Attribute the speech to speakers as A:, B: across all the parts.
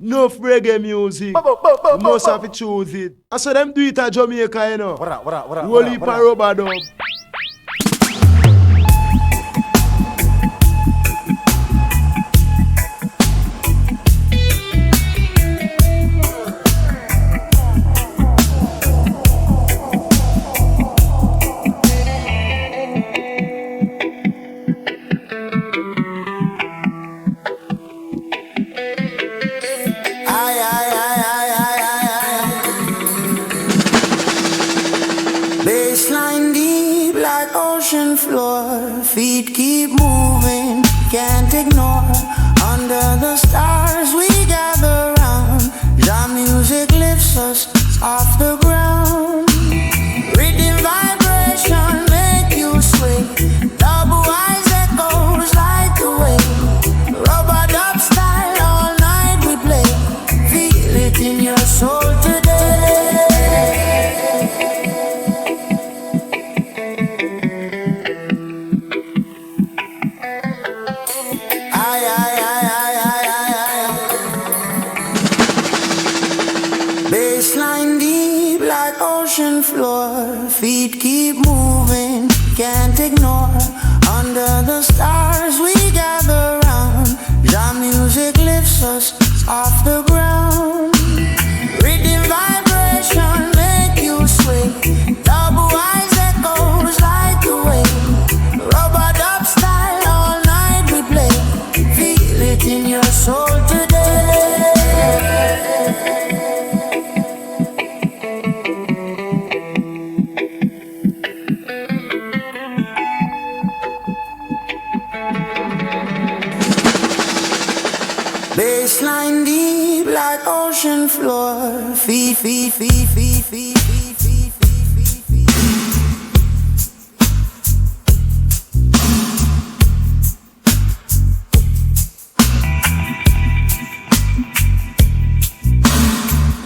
A: Enough reggae music. You must have to choose it. I saw them do it at Jamaica, you know. Roll it for rubber dub.
B: Baseline deep like ocean floor. Feet keep moving, can't ignore. Under the stars we gather round. Your music lifts us off the ground. Riddim vibration make you sway. Double eyes echoes like the wave. Rubber dub style all night we play. Feel it in your soul today. Baseline deep like ocean floor. Feet keep moving, can't ignore. Under the stars we gather round. Your music lifts us off the ground. Riddim vibration make you sway. Double eyes echoes like the wave. Rubber dub style all night we play. Feel it in your soul today. Baseline deep like ocean floor. Feet, feet, feet, feet, feet, feet, feet, feet, feet.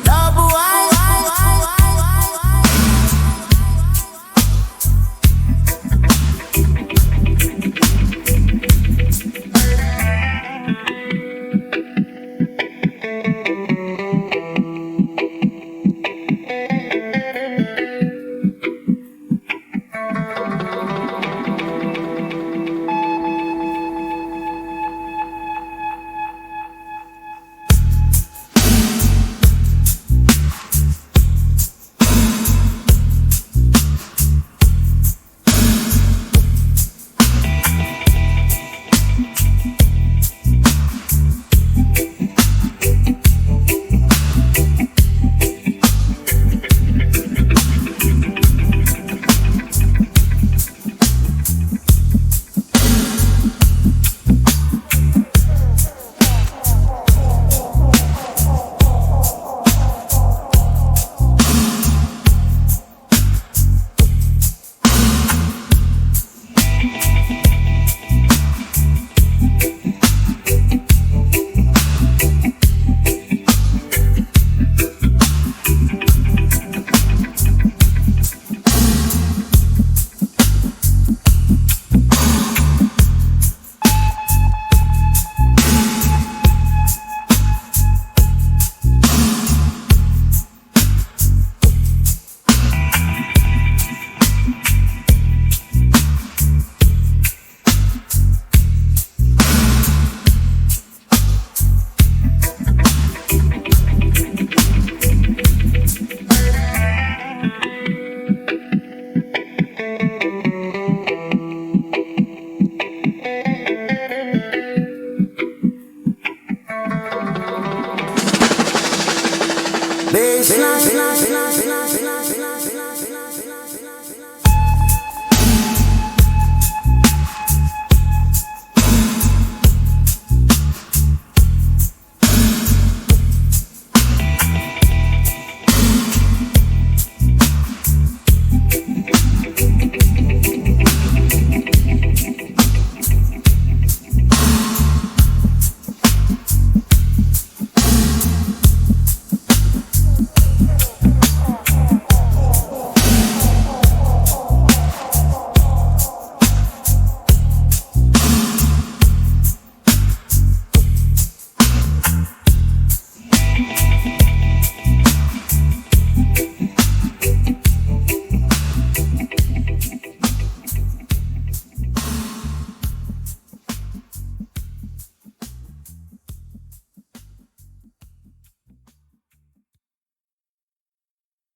B: Double eyes. Baseline.